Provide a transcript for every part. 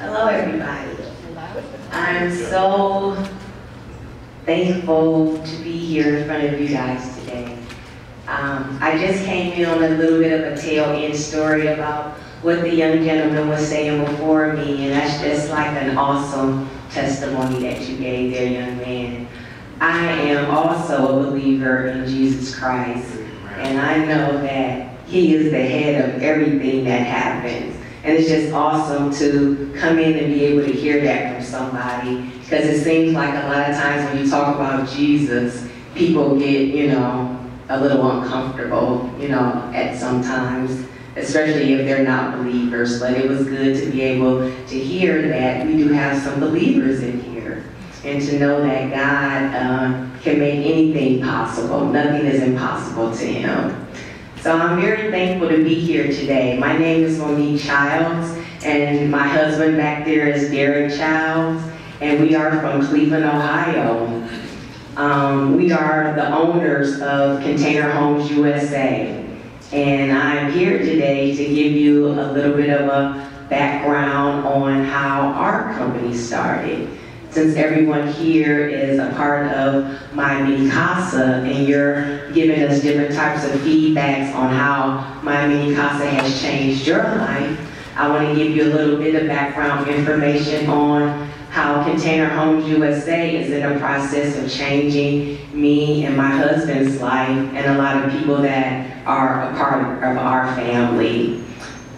Hello, everybody. I'm so thankful to be here in front of you guys today. I just came in on a little bit of a tail-end story about what the young gentleman was saying before me, and that's just like an awesome testimony that you gave there, young man. I am also a believer in Jesus Christ, and I know that He is the head of everything that happens. And it's just awesome to come in and be able to hear that from somebody, because it seems like a lot of times when you talk about Jesus, people get, a little uncomfortable, at some times, especially if they're not believers. But it was good to be able to hear that we do have some believers in here, and to know that God can make anything possible. Nothing is impossible to Him. So I'm very thankful to be here today. My name is Monique Childs, and my husband back there is Derek Childs, and we are from Cleveland, Ohio. We are the owners of Container Homes USA, and I'm here today to give you a little bit of a background on how our company started. Since everyone here is a part of my mini casa, and you're giving us different types of feedbacks on how my mini casa has changed your life, I want to give you a little bit of background information on how Container Homes USA is in the process of changing me and my husband's life, and a lot of people that are a part of our family.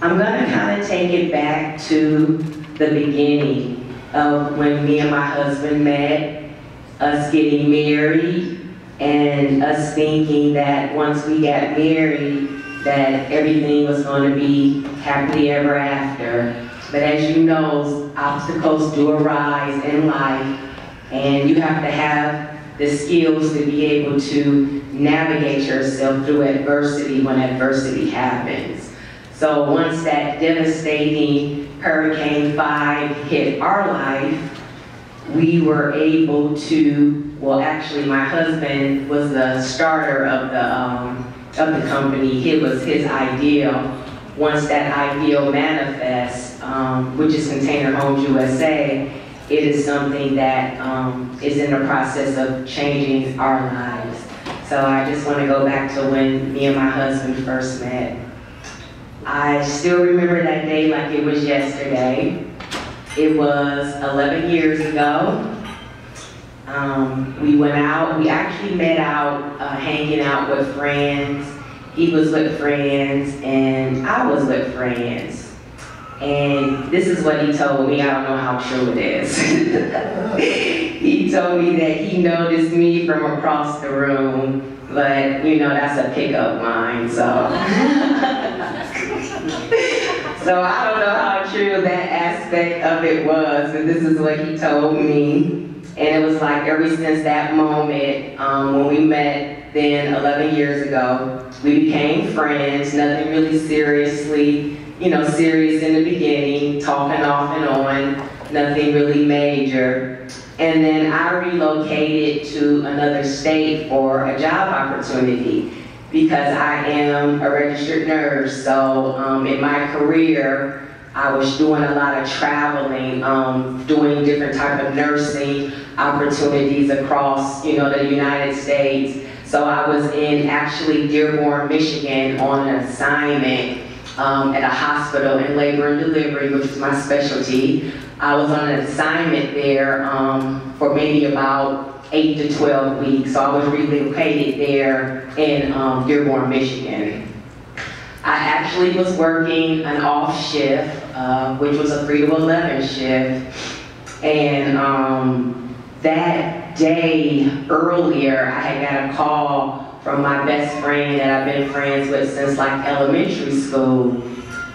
I'm going to kind of take it back to the beginning of when me and my husband met, us getting married, and us thinking that once we got married, that everything was going to be happily ever after. But as you know, obstacles do arise in life, and you have to have the skills to be able to navigate yourself through adversity when adversity happens. So once that devastating Hurricane 5 hit our life, we were able to, well, actually my husband was the starter of the company. It was his idea. Once that ideal manifests, which is Container Homes USA, it is something that is in the process of changing our lives. So I just want to go back to when me and my husband first met. I still remember that day like it was yesterday. It was 11 years ago. We went out, we actually met out hanging out with friends. He was with friends and I was with friends. And this is what he told me. I don't know how true it is. He told me that he noticed me from across the room, but that's a pickup line, so. So I don't know how true that aspect of it was, but this is what he told me. And it was like ever since that moment, when we met then 11 years ago, we became friends, nothing really seriously, serious in the beginning, talking off and on, nothing really major. And then I relocated to another state for a job opportunity, because I am a registered nurse. So in my career, I was doing a lot of traveling, doing different type of nursing opportunities across, the United States. So I was in actually Dearborn, Michigan on an assignment at a hospital in labor and delivery, which is my specialty. I was on an assignment there for maybe about 8 to 12 weeks. So I was relocated there in Dearborn, Michigan. I actually was working an off shift, which was a 3 to 11 shift. And that day earlier, I had got a call from my best friend that I've been friends with since like elementary school.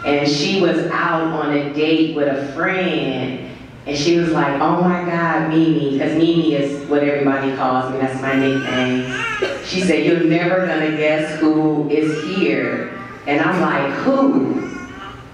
And she was out on a date with a friend. And she was like, oh my God, Mimi, because Mimi is what everybody calls me, that's my nickname. She said, you're never gonna guess who is here. And I'm like, who?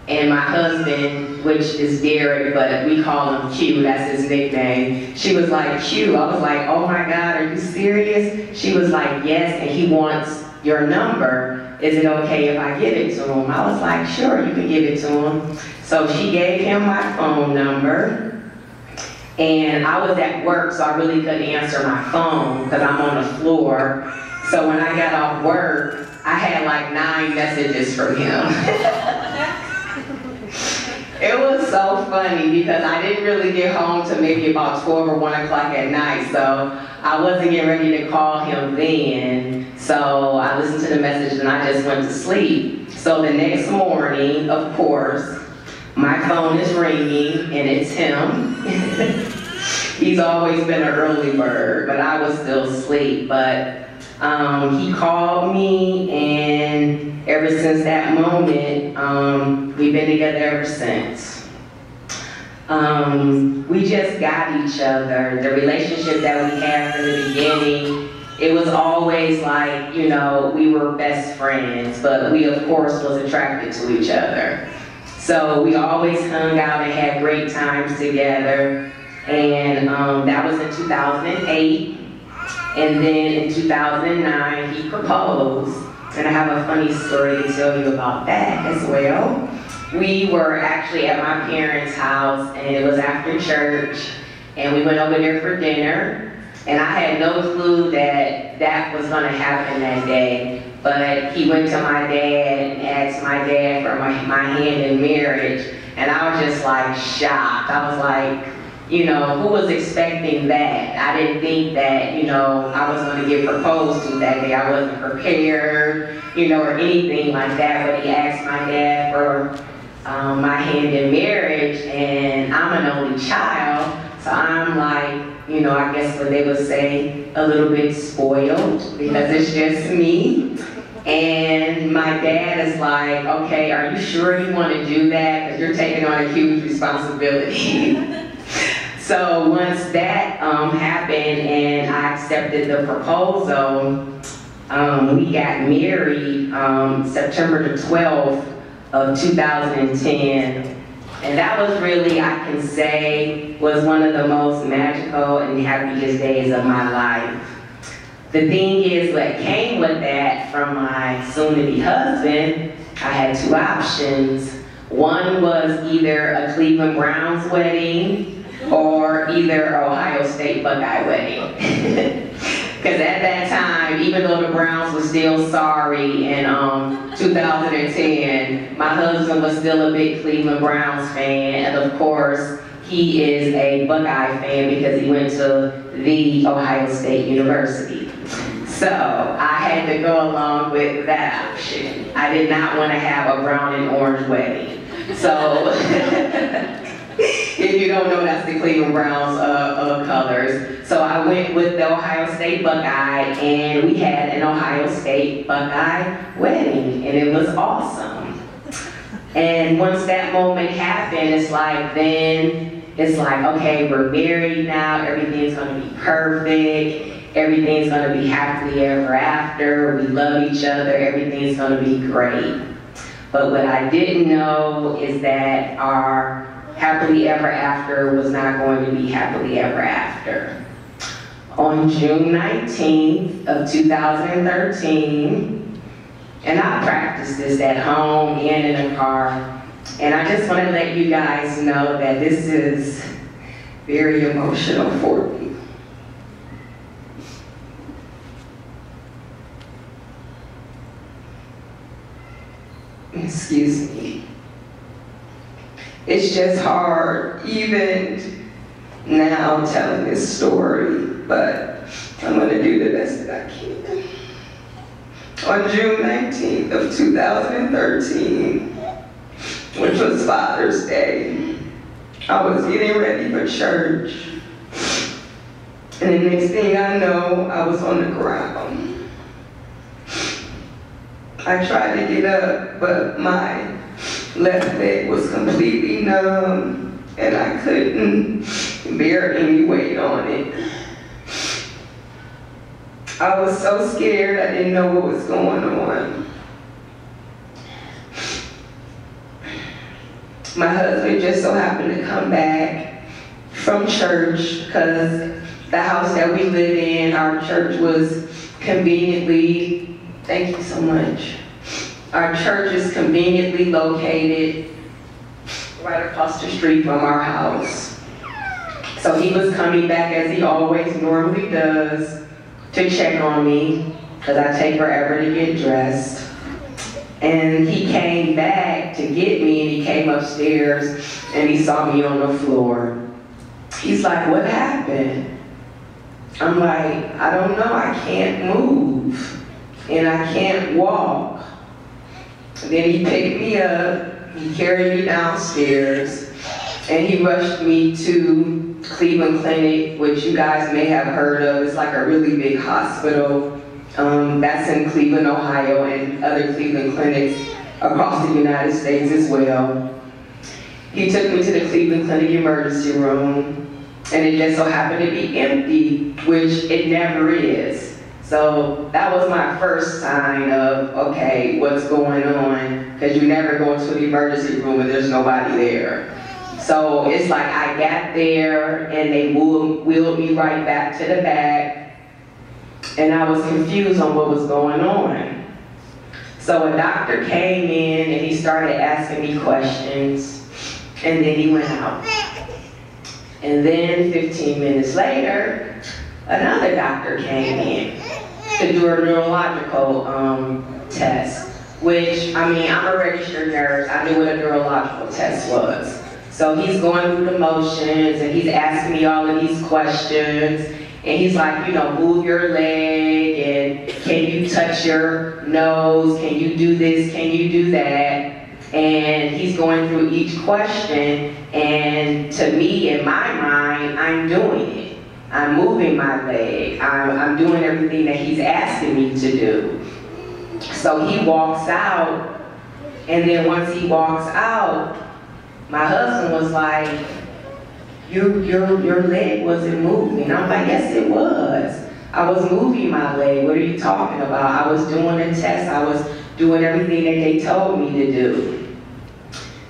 And my husband, which is Derek, but we call him Q, that's his nickname. She was like, Q. I was like, oh my God, are you serious? She was like, yes, and he wants your number. is it okay if I give it to him? I was like, sure, you can give it to him. So she gave him my phone number. And I was at work, so I really couldn't answer my phone because I'm on the floor. So when I got off work, I had like 9 messages from him. It was so funny because I didn't really get home till maybe about 12 or 1 o'clock at night, so I wasn't getting ready to call him then. So I listened to the message and I just went to sleep. So the next morning, of course, my phone is ringing and it's him. He's always been an early bird, but I was still asleep. But he called me, and ever since that moment, we've been together ever since. We just got each other. The relationship that we had from the beginning, it was always like, you know, we were best friends, but we of course was attracted to each other. So we always hung out and had great times together. And that was in 2008. And then in 2009, he proposed. And I have a funny story to tell you about that as well. We were actually at my parents' house, and it was after church. And we went over there for dinner. And I had no clue that that was gonna happen that day. But he went to my dad and asked my dad for my hand in marriage. And I was just like shocked. I was like, you know, who was expecting that? I didn't think that, you know, I was going to get proposed to that day. I wasn't prepared, you know, or anything like that. But he asked my dad for my hand in marriage, and I'm an only child. So I'm like, you know, I guess what they would say, a little bit spoiled because it's just me. And my dad is like, okay, are you sure you want to do that? Because you're taking on a huge responsibility. So once that happened and I accepted the proposal, we got married September the 12th of 2010. And that was really, I can say, was one of the most magical and happiest days of my life. The thing is, what came with that from my soon-to-be husband, I had 2 options. One was either a Cleveland Browns wedding or either Ohio State Buckeye wedding. Because at that time, even though the Browns were still sorry in 2010, my husband was still a big Cleveland Browns fan, and of course, he is a Buckeye fan because he went to the Ohio State University. So I had to go along with that option. I did not want to have a brown and orange wedding. So if you don't know, that's the Cleveland Browns colors. So I went with the Ohio State Buckeye, and we had an Ohio State Buckeye wedding, and it was awesome. And once that moment happened, it's like, okay, we're married now, everything's gonna be perfect, everything's gonna be happily ever after, we love each other, everything's gonna be great. But what I didn't know is that our happily ever after was not going to be happily ever after. On June 19th of 2013, and I practiced this at home and in a car, and I just want to let you guys know that this is very emotional for me. Excuse me. It's just hard, even now, telling this story, but I'm going to do the best that I can. On June 19th of 2013, which was Father's Day, I was getting ready for church, and the next thing I know, I was on the ground. I tried to get up, but my left leg was completely numb, and I couldn't bear any weight on it. I was so scared, I didn't know what was going on. My husband just so happened to come back from church because the house that we lived in, our church was conveniently, thank you so much. Our church is conveniently located right across the street from our house. So he was coming back, as he always normally does, to check on me, because I take forever to get dressed. And he came back to get me, and he came upstairs and he saw me on the floor. He's like, "What happened?" I'm like, "I don't know, I can't move and I can't walk." Then he picked me up, he carried me downstairs, and he rushed me to Cleveland Clinic, which you guys may have heard of. It's like a really big hospital. That's in Cleveland, Ohio, and other Cleveland clinics across the United States as well. He took me to the Cleveland Clinic emergency room, and it just so happened to be empty, which it never is. So that was my first sign of, okay, what's going on? Because you never go into an emergency room and there's nobody there. So it's like I got there and they wheeled me right back to the back, and I was confused on what was going on. So a doctor came in and he started asking me questions, and then he went out. And then 15 minutes later, another doctor came in to do a neurological test, which, I mean, I'm a registered nurse. I knew what a neurological test was. So he's going through the motions and he's asking me all of these questions. And he's like, you know, move your leg, and can you touch your nose? Can you do this? Can you do that? And he's going through each question, and to me, in my mind, I'm doing it. I'm moving my leg. I'm doing everything that he's asking me to do. So he walks out, and then once he walks out, my husband was like, your leg wasn't moving. I'm like, yes, it was. I was moving my leg. What are you talking about? I was doing a test. I was doing everything that they told me to do.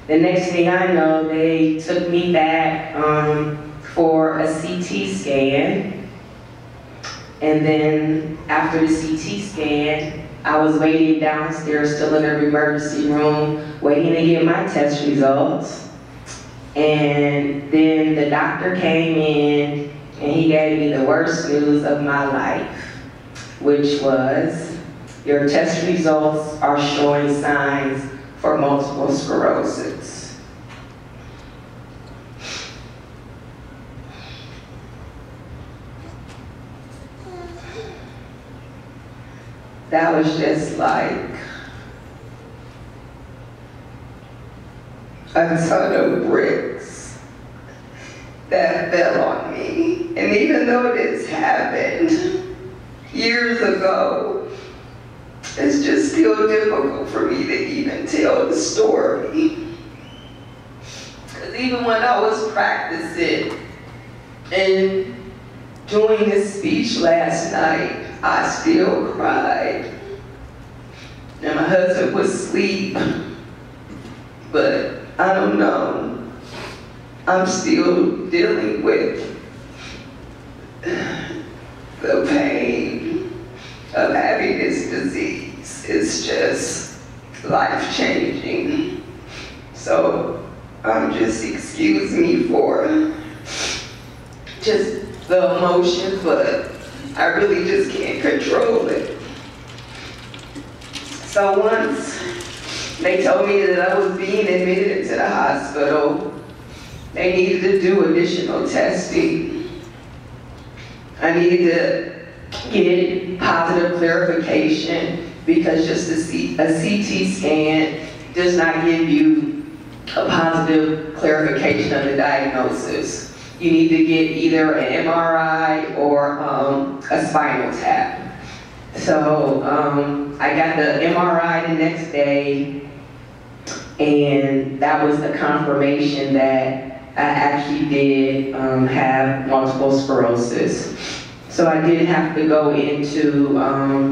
The next thing I know, they took me back for a CT scan. And then after the CT scan, I was waiting downstairs, still in the emergency room, waiting to get my test results. And then the doctor came in and he gave me the worst news of my life, which was, your test results are showing signs for multiple sclerosis. That was just like a ton of bricks that fell on me. And even though this happened years ago, it's just still difficult for me to even tell the story. Because even when I was practicing and doing this speech last night, I still cried. And my husband was asleep, but I don't know. I'm still dealing with the pain of having this disease. It's just life-changing. So just excuse me for just the emotion, but I really just can't control it. So once they told me that I was being admitted into the hospital, they needed to do additional testing. I needed to get positive clarification, because just a CT scan does not give you a positive clarification of the diagnosis. You need to get either an MRI or a spinal tap. So I got the MRI the next day, and that was the confirmation that I actually did have multiple sclerosis. So I did have to go into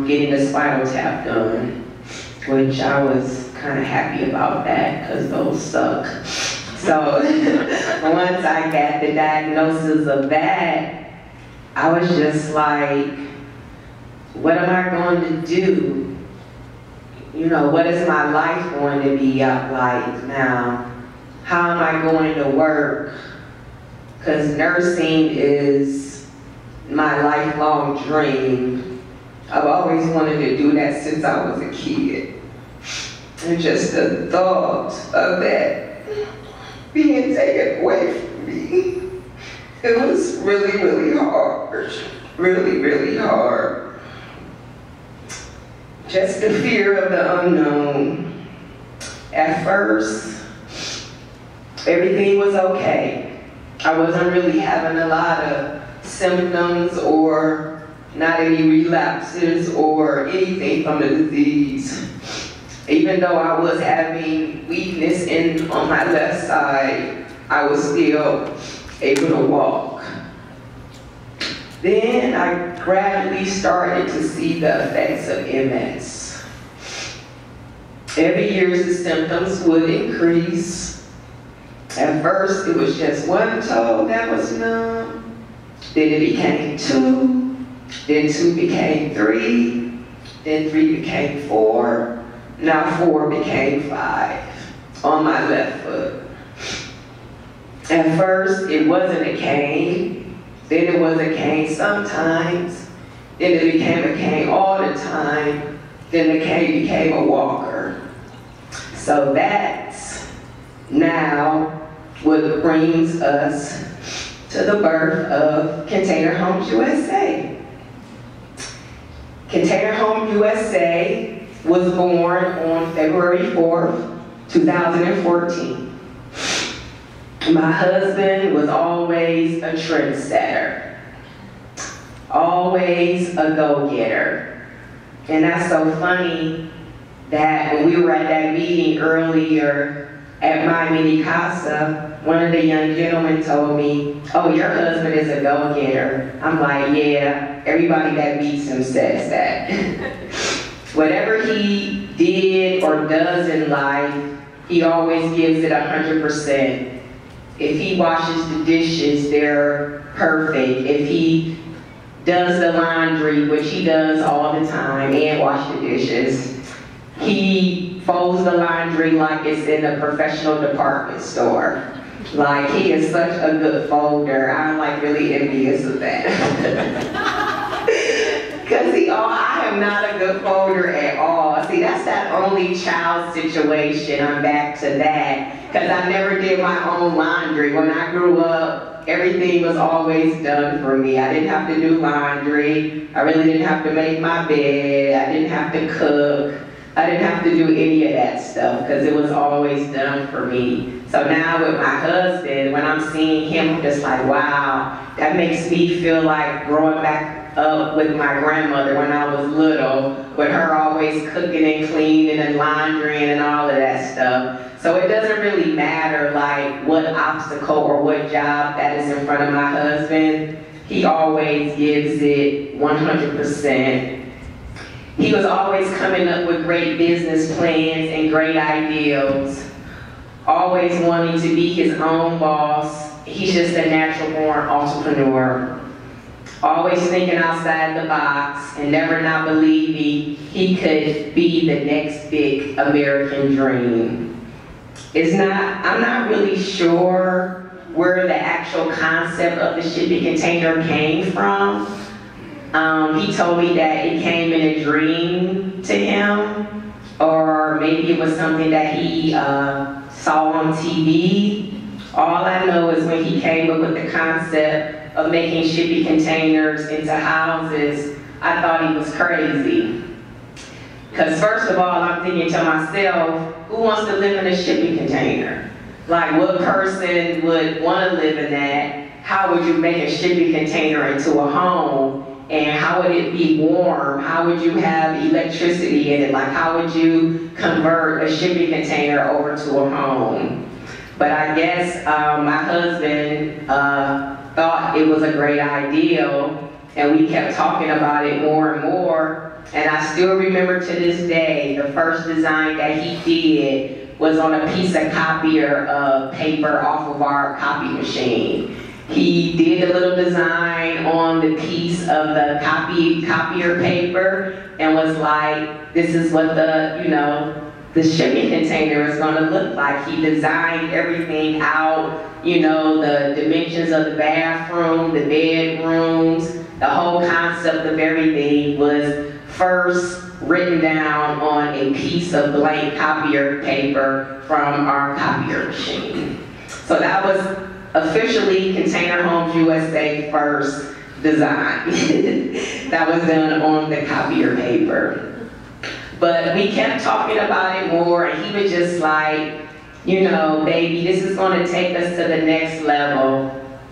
getting the spinal tap done, which I was kind of happy about that, because those suck. So once I got the diagnosis of that, I was just like, what am I going to do? you know, what is my life going to be like now? How am I going to work? Because nursing is my lifelong dream. I've always wanted to do that since I was a kid. And just the thought of that being taken away from me, it was really, really hard. Really, really hard. Just the fear of the unknown. At first, everything was okay. I wasn't really having a lot of symptoms or not any relapses or anything from the disease. Even though I was having weakness on my left side, I was still able to walk. Then I gradually started to see the effects of MS. Every year the symptoms would increase. At first it was just one toe that was numb. Then it became 2. Then 2 became 3. Then 3 became 4. Now 4 became 5 on my left foot. At first, it wasn't a cane. Then it was a cane sometimes. Then it became a cane all the time. Then the cane became a walker. So that's now what brings us to the birth of Container Homes USA. Container Home USA was born on February 4th, 2014. My husband was always a trendsetter, always a go-getter. And that's so funny that when we were at that meeting earlier at my mini casa, one of the young gentlemen told me, "Oh, your husband is a go-getter." I'm like, yeah, everybody that meets him says that. Whatever he did or does in life, he always gives it 100%. If he washes the dishes, they're perfect. If he does the laundry, which he does all the time, and wash the dishes, he folds the laundry like it's in a professional department store. Like, he is such a good folder. I'm like really envious of that. Because I am not a good folder at all. See, that's that only child situation. I'm back to that. Because I never did my own laundry. When I grew up, everything was always done for me. I didn't have to do laundry. I really didn't have to make my bed. I didn't have to cook. I didn't have to do any of that stuff because it was always done for me. So now with my husband, when I'm seeing him, I'm just like, wow, that makes me feel like growing back up with my grandmother when I was little, with her always cooking and cleaning and laundering and all of that stuff. So it doesn't really matter like what obstacle or what job that is in front of my husband. He always gives it 100%. He was always coming up with great business plans and great ideals, always wanting to be his own boss. He's just a natural born entrepreneur, always thinking outside the box and never not believing he could be the next big American dream. I'm not really sure where the actual concept of the shipping container came from. He told me that it came in a dream to him, or maybe it was something that he saw on TV. All I know is when he came up with the concept of making shipping containers into houses, I thought he was crazy. Because first of all, I'm thinking to myself, who wants to live in a shipping container? Like, what person would want to live in that? How would you make a shipping container into a home? And how would it be warm? How would you have electricity in it? Like, how would you convert a shipping container over to a home? But I guess my husband thought it was a great idea, and we kept talking about it more and more. And I still remember to this day, the first design that he did was on a piece of copier paper off of our copy machine. He did a little design on the piece of the copier paper and was like, this is what the shipping container is going to look like. He designed everything out, the dimensions of the bathroom, the bedrooms, the whole concept of everything was first written down on a piece of blank copier paper from our copier machine. So that was officially Container Homes USA first design. That was done on the copier paper. But we kept talking about it more, and he was just like, baby, this is going to take us to the next level.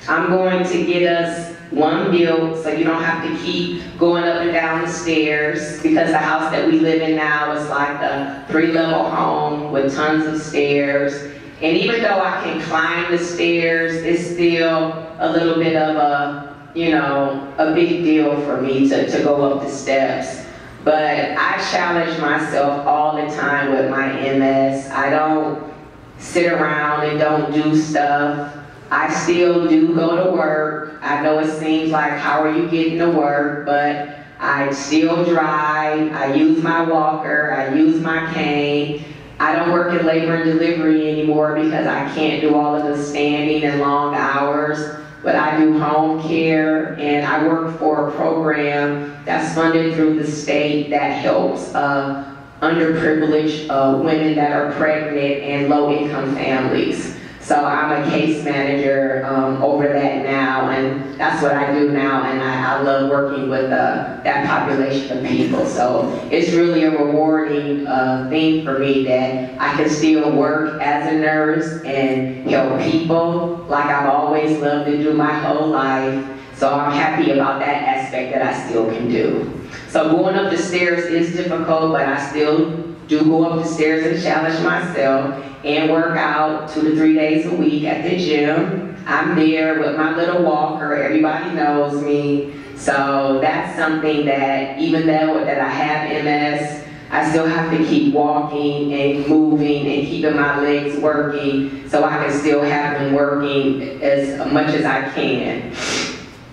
I'm going to get us one built so you don't have to keep going up and down the stairs, because the house that we live in now is like a 3-level home with tons of stairs. And even though I can climb the stairs, it's still a little bit of a big deal for me to go up the steps. But I challenge myself all the time with my MS. I don't sit around and don't do stuff. I still do go to work. I know it seems like, how are you getting to work? But I still drive. I use my walker. I use my cane. I don't work in labor and delivery anymore because I can't do all of the standing and long hours. But I do home care, and I work for a program that's funded through the state that helps underprivileged women that are pregnant and low-income families. So I'm a case manager over that now, and that's what I do now, and I love working with that population of people. So it's really a rewarding thing for me that I can still work as a nurse and help people like I've always loved to do my whole life. So I'm happy about that aspect that I still can do. So going up the stairs is difficult, but I still do go up the stairs and challenge myself and work out 2 to 3 days a week at the gym. I'm there with my little walker. Everybody knows me. So that's something that, even though that I have MS, I still have to keep walking and moving and keeping my legs working so I can still have them working as much as I can.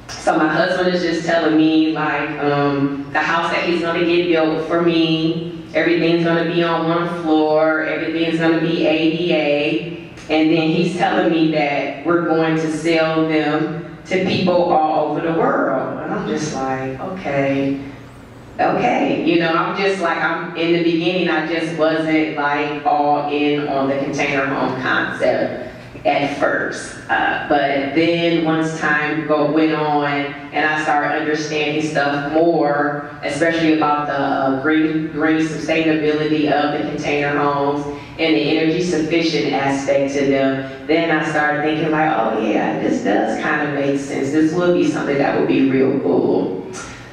So my husband is just telling me, like, the house that he's gonna get built for me, everything's gonna be on one floor, everything's gonna be ADA, and then he's telling me that we're going to sell them to people all over the world. And I'm just like, okay. I'm just like, in the beginning, I just wasn't like all in on the container home concept at first. But then once time went on and I started understanding stuff more, especially about the green sustainability of the container homes and the energy sufficient aspect to them, then I started thinking like, oh yeah, this does kind of make sense. This would be something that would be real cool.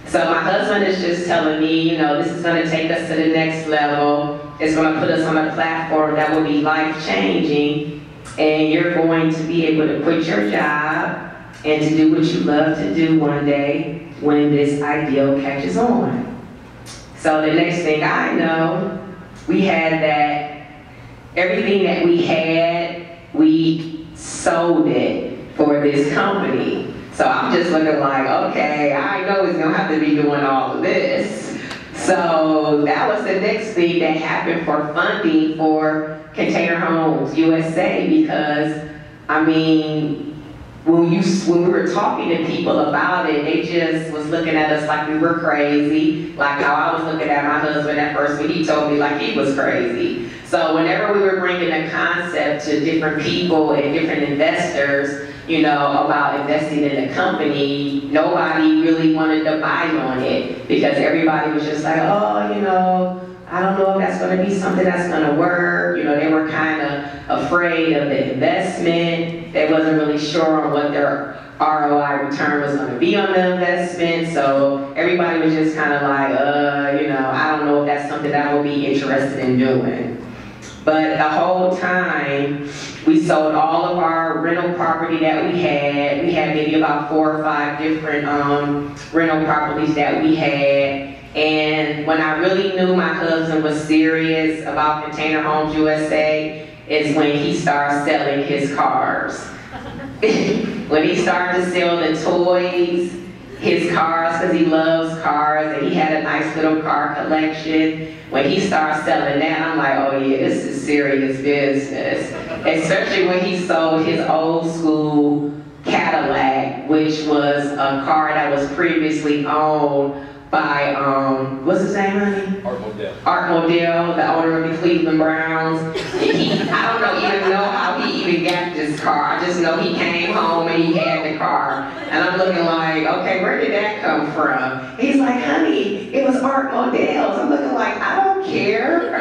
So my husband is just telling me, this is going to take us to the next level. It's going to put us on a platform that will be life-changing. And you're going to be able to quit your job and to do what you love to do one day when this ideal catches on. So the next thing I know, we had that, everything that we had, we sold it for this company. So I'm just looking like, okay, I know he's gonna have to be doing all of this. So that was the next thing that happened for funding for Container Homes USA, because when we were talking to people about it, they just was looking at us like we were crazy, like how I was looking at my husband at first when he told me like he was crazy. So whenever we were bringing the concept to different people and different investors, about investing in the company, nobody really wanted to buy on it, because everybody was just like, oh, I don't know if that's going to be something that's going to work. They were kind of afraid of the investment. They wasn't really sure on what their ROI return was going to be on the investment. So everybody was just kind of like, I don't know if that's something that I would be interested in doing. But the whole time, we sold all of our rental property that we had. We had maybe about 4 or 5 different rental properties that we had. And when I really knew my husband was serious about Container Homes USA is when he started selling his cars. when he started to sell the toys, his cars, because he loves cars, and he had a nice little car collection. When he started selling that, I'm like, oh yeah, this is serious business. Especially when he sold his old school Cadillac, which was a car that was previously owned by, what's his name, honey? Art Modell. Art Modell, the owner of the Cleveland Browns. I don't even know how he even got this car. I just know he came home and he had the car. And I'm looking like, okay, where did that come from? He's like, honey, it was Art Modell's. I'm looking like, I don't care.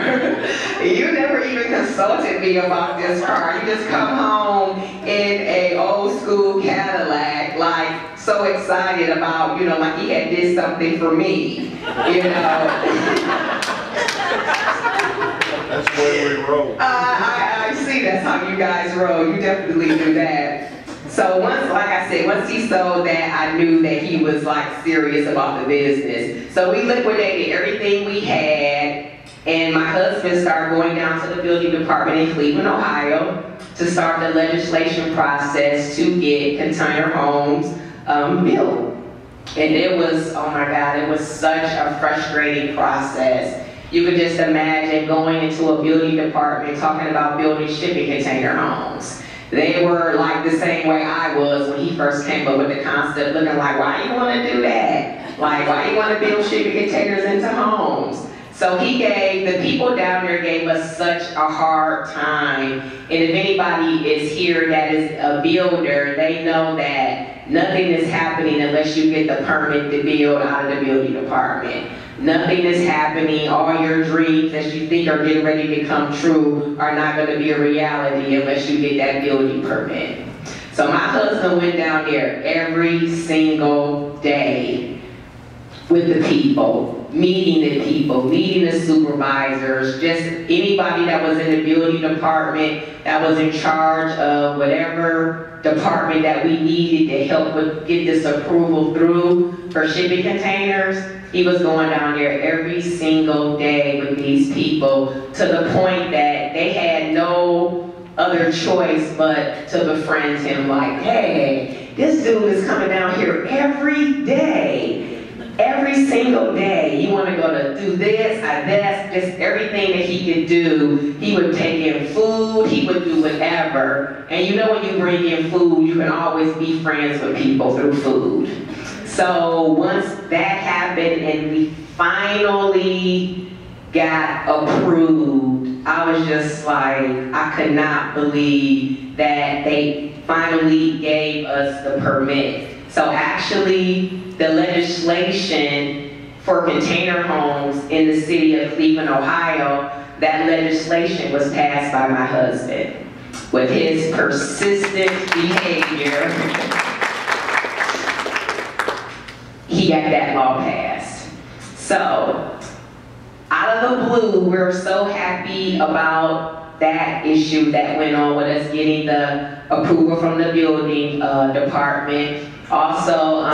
You never even consulted me about this car. You just come home in a old school Cadillac, like so excited about, you know, like he had did something for me, you know. That's the way we roll. I see that's how you guys roll. You definitely do that. So once, like I said, once he sold that, I knew that he was like serious about the business. So we liquidated everything we had, and my husband started going down to the building department in Cleveland, Ohio, to start the legislation process to get container homes built. And it was, oh my God, it was such a frustrating process. You could just imagine going into a building department talking about building shipping container homes. They were like the same way I was when he first came up with the concept, looking like, why you want to do that? Like, why you want to build shipping containers into homes? So the people down there gave us such a hard time. And if anybody is here that is a builder, they know that nothing is happening unless you get the permit to build out of the building department. Nothing is happening. All your dreams that you think are getting ready to come true are not going to be a reality unless you get that building permit. So my husband went down there every single day with the people, meeting the supervisors, just anybody that was in the building department that was in charge of whatever department that we needed to help with get this approval through for shipping containers. He was going down there every single day with these people to the point that they had no other choice but to befriend him, like, hey, this dude is coming down here every day. Every single day, you want to go to do this, just everything that he could do. He would take in food, he would do whatever. And you know when you bring in food, you can always be friends with people through food. So once that happened and we finally got approved, I was just like, I could not believe that they finally gave us the permit. So actually, the legislation for container homes in the city of Cleveland, Ohio, that legislation was passed by my husband. With his persistent behavior, he got that law passed. So, out of the blue, we're so happy about that issue that went on with us getting the approval from the building department. Also,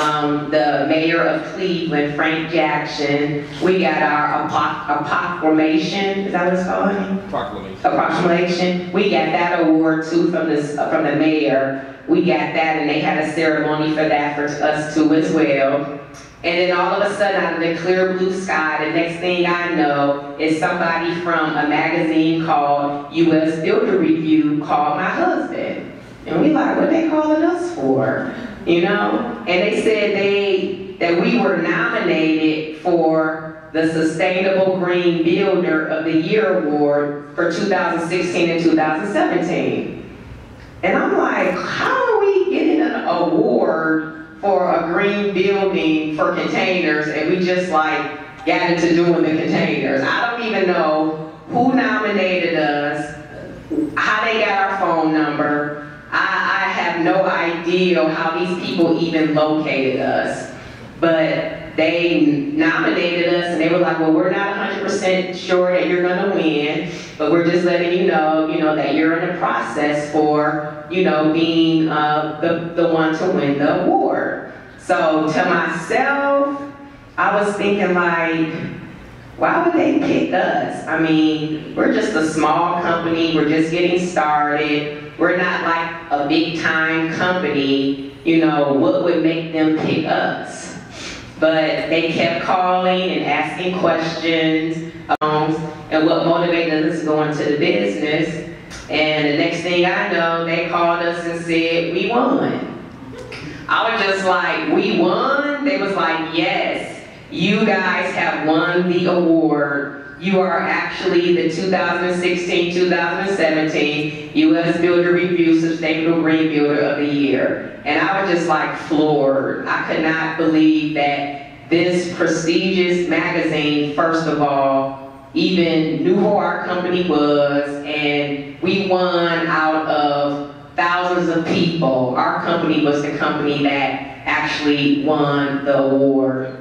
the mayor of Cleveland, Frank Jackson, we got our proclamation, is that what it's called? Proclamation. A proclamation. We got that award too from the mayor. We got that, and they had a ceremony for that for us too as well. And then all of a sudden, out of the clear blue sky, the next thing I know is somebody from a magazine called U.S. Builder Review called my husband. And we like, what they calling us for? You know? And they said that we were nominated for the Sustainable Green Builder of the Year Award for 2016 and 2017. And I'm like, how are we getting an award for a green building for containers and we just like got into doing the containers? I don't even know who nominated us, how they got our phone number. I have no idea how these people even located us, but they nominated us and they were like, well, we're not 100% sure that you're gonna win, but we're just letting you know that you're in the process for, being the one to win the award. So to myself, I was thinking like, why would they pick us? I mean, we're just a small company, we're just getting started, we're not like a big time company, you know, what would make them pick us? But they kept calling and asking questions, and what motivated us to go into the business. And the next thing I know, they called us and said, we won. I was just like, we won? They was like, yes, you guys have won the award. You are actually the 2016-2017 U.S. Builder Review Sustainable Green Builder of the Year. And I was just like floored. I could not believe that this prestigious magazine, first of all, even knew who our company was, and we won out of thousands of people. Our company was the company that actually won the award.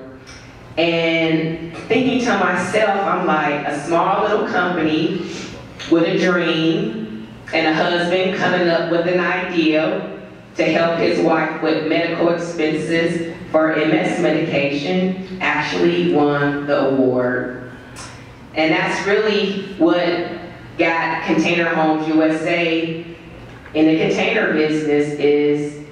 And thinking to myself, I'm like, a small little company with a dream and a husband coming up with an idea to help his wife with medical expenses for MS medication, actually won the award. And that's really what got Container Homes USA in the container business, is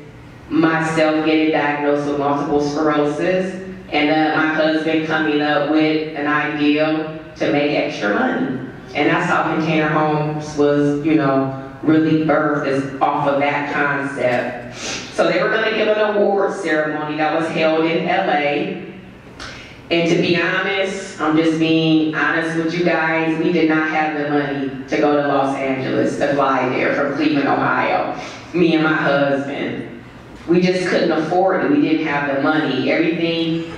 myself getting diagnosed with multiple sclerosis, and my husband coming up with an idea to make extra money. And that's how Container Homes was, you know, really birthed, is off of that concept. So they were going to give an award ceremony that was held in LA. And to be honest, I'm just being honest with you guys, we did not have the money to go to Los Angeles to fly there from Cleveland, Ohio. Me and my husband. We just couldn't afford it. We didn't have the money.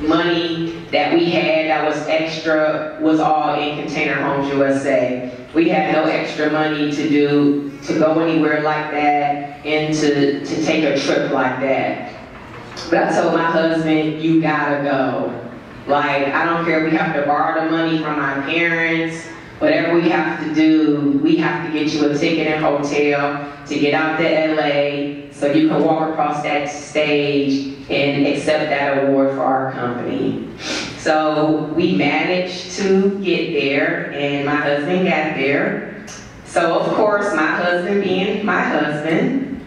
Money that we had that was extra was all in Container Homes USA. We had no extra money to go anywhere like that and to take a trip like that. But I told my husband, you gotta go. Like, I don't care if we have to borrow the money from my parents, whatever we have to do, we have to get you a ticket and hotel to get out to LA so you can walk across that stage and accept that award for our company. So we managed to get there, and my husband got there. So of course, my husband being my husband,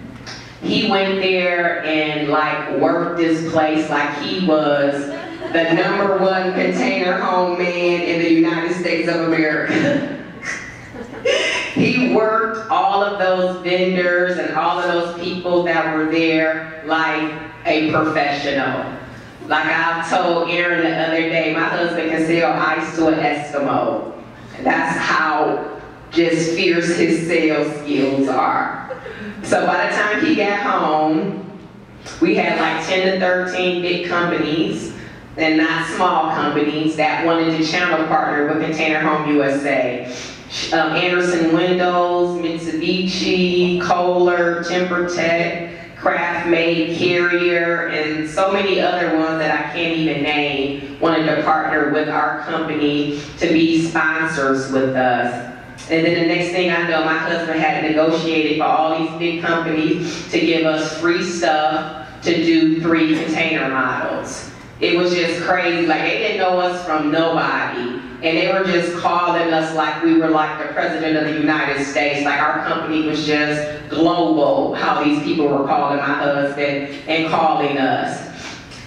he went there and like worked this place like he was the #1 container home man in the United States of America. He worked all of those vendors and all of those people that were there like a professional. Like I told Aaron the other day, my husband can sell ice to an Eskimo. That's how just fierce his sales skills are. So by the time he got home, we had like 10 to 13 big companies, and not small companies, that wanted to channel partner with Container Home USA. Anderson Windows, Mitsubishi, Kohler, TimberTech, Craftmate, Carrier, and so many other ones that I can't even name wanted to partner with our company to be sponsors with us. And then the next thing I know, my husband had negotiated for all these big companies to give us free stuff to do 3 container models. It was just crazy. Like, they didn't know us from nobody. And they were just calling us like we were like the president of the United States. Like, our company was just global, how these people were calling my husband and calling us.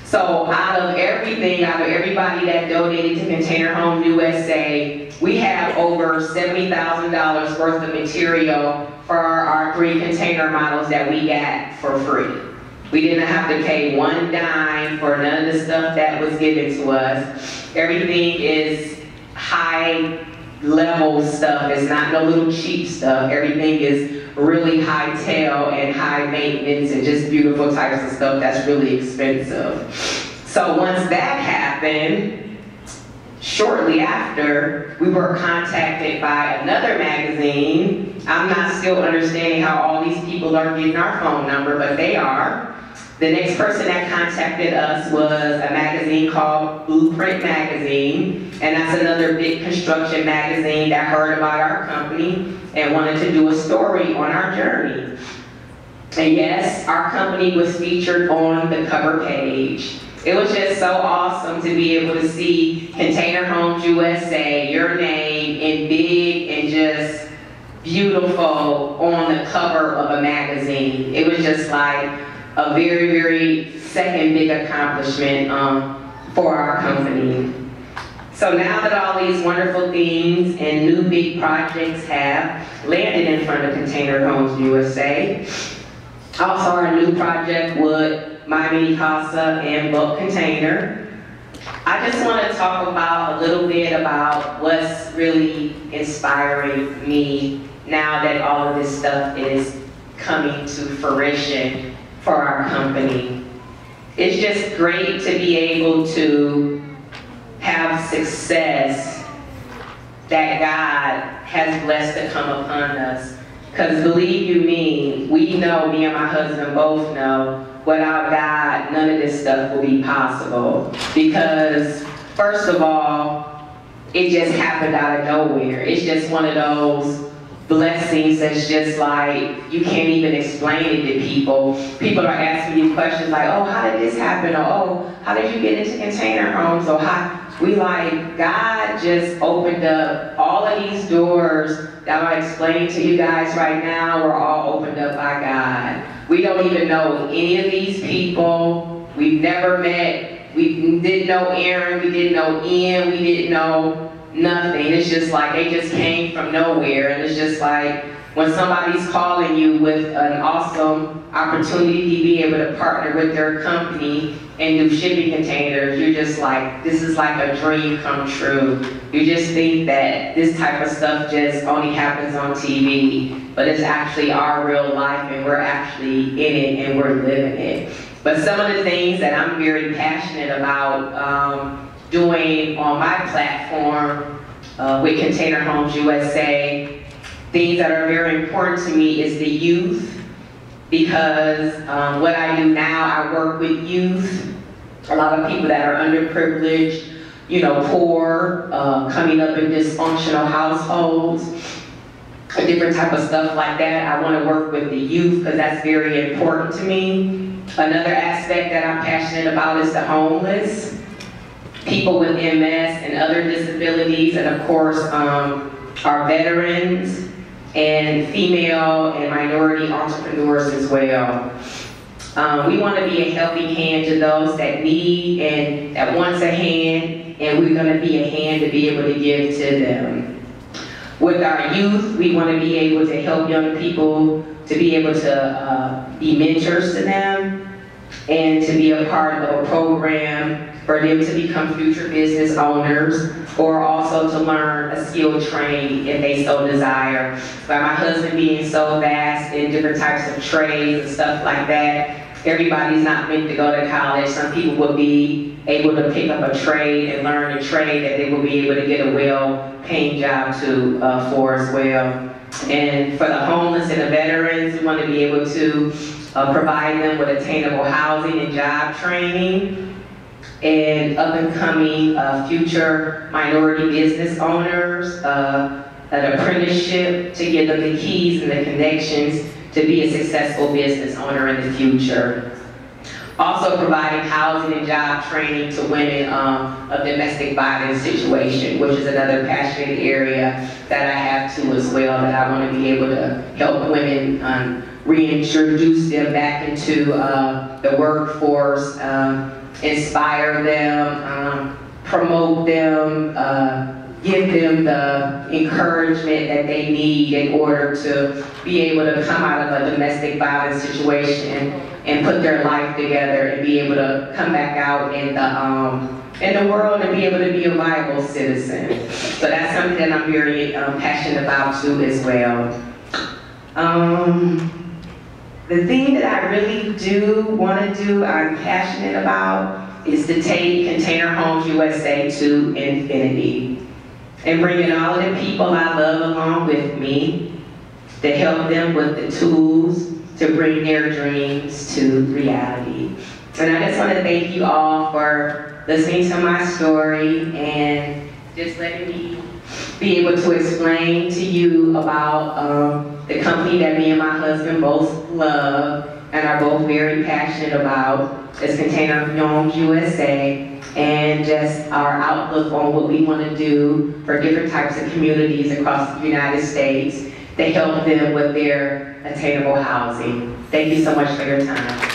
So out of everybody that donated to Container Home USA, we have over $70,000 worth of material for our 3 container models that we got for free. We didn't have to pay 1 dime for none of the stuff that was given to us. Everything is high level stuff. It's not no little cheap stuff. Everything is really high tail and high maintenance and just beautiful types of stuff that's really expensive. So once that happened, shortly after, we were contacted by another magazine. I'm not still understanding how all these people are getting our phone number, but they are. The next person that contacted us was a magazine called Blueprint Magazine, and that's another big construction magazine that heard about our company and wanted to do a story on our journey. And yes, our company was featured on the cover page. It was just so awesome to be able to see Container Homes USA, your name in big and just beautiful on the cover of a magazine. It was just like a very, very second big accomplishment for our company. So now that all these wonderful things and new big projects have landed in front of Container Homes USA, also our new project would My Mini Casa and Bulk Container. I just want to talk about a little bit about what's really inspiring me now that all of this stuff is coming to fruition for our company. It's just great to be able to have success that God has blessed to come upon us. Because believe you me, we know, me and my husband both know, without God, none of this stuff will be possible. Because, first of all, it just happened out of nowhere. It's just one of those blessings that's just like, you can't even explain it to people. People are asking you questions like, oh, how did this happen? Or, oh, how did you get into Container Homes? Or, God just opened up all of these doors that I'm explaining to you guys right now were all opened up by God. We don't even know any of these people. We've never met. We didn't know Aaron. We didn't know Ian. We didn't know nothing. It's just like they just came from nowhere. And it's just like when somebody's calling you with an awesome opportunity to be able to partner with their company and do shipping containers, you're just like, this is like a dream come true. You just think that this type of stuff just only happens on TV, but it's actually our real life and we're actually in it and we're living it. But some of the things that I'm very passionate about doing on my platform with Container Homes USA, things that are very important to me is the youth. Because what I do now, I work with youth, a lot of people that are underprivileged, you know, poor, coming up in dysfunctional households, different type of stuff like that. I want to work with the youth because that's very important to me. Another aspect that I'm passionate about is the homeless, people with MS and other disabilities, and of course, our veterans, and female and minority entrepreneurs as well. We want to be a helping hand to those that need and that wants a hand, and we're going to be a hand to be able to give to them. With our youth, we want to be able to help young people to be able to be mentors to them and to be a part of a program for them to become future business owners, or also to learn a skill trade if they so desire. By my husband being so vast in different types of trades and stuff like that, everybody's not meant to go to college. Some people will be able to pick up a trade and learn a trade that they will be able to get a well-paying job for as well. And for the homeless and the veterans, we want to be able to provide them with attainable housing and job training, and up-and-coming future minority business owners, an apprenticeship to give them the keys and the connections to be a successful business owner in the future. Also providing housing and job training to women of domestic violence situation, which is another passionate area that I have too as well, that I want to be able to help women reintroduce them back into the workforce, inspire them, promote them, give them the encouragement that they need in order to be able to come out of a domestic violence situation and put their life together and be able to come back out in the world and be able to be a viable citizen. So that's something that I'm very passionate about too as well. The thing that I really want to do, I'm passionate about, is to take Container Homes USA to infinity. And bringing all of the people I love along with me to help them with the tools to bring their dreams to reality. And I just want to thank you all for listening to my story and just letting me be able to explain to you about the company that me and my husband both love and are both very passionate about. is Container Homes USA, and just our outlook on what we want to do for different types of communities across the United States to help them with their attainable housing. Thank you so much for your time.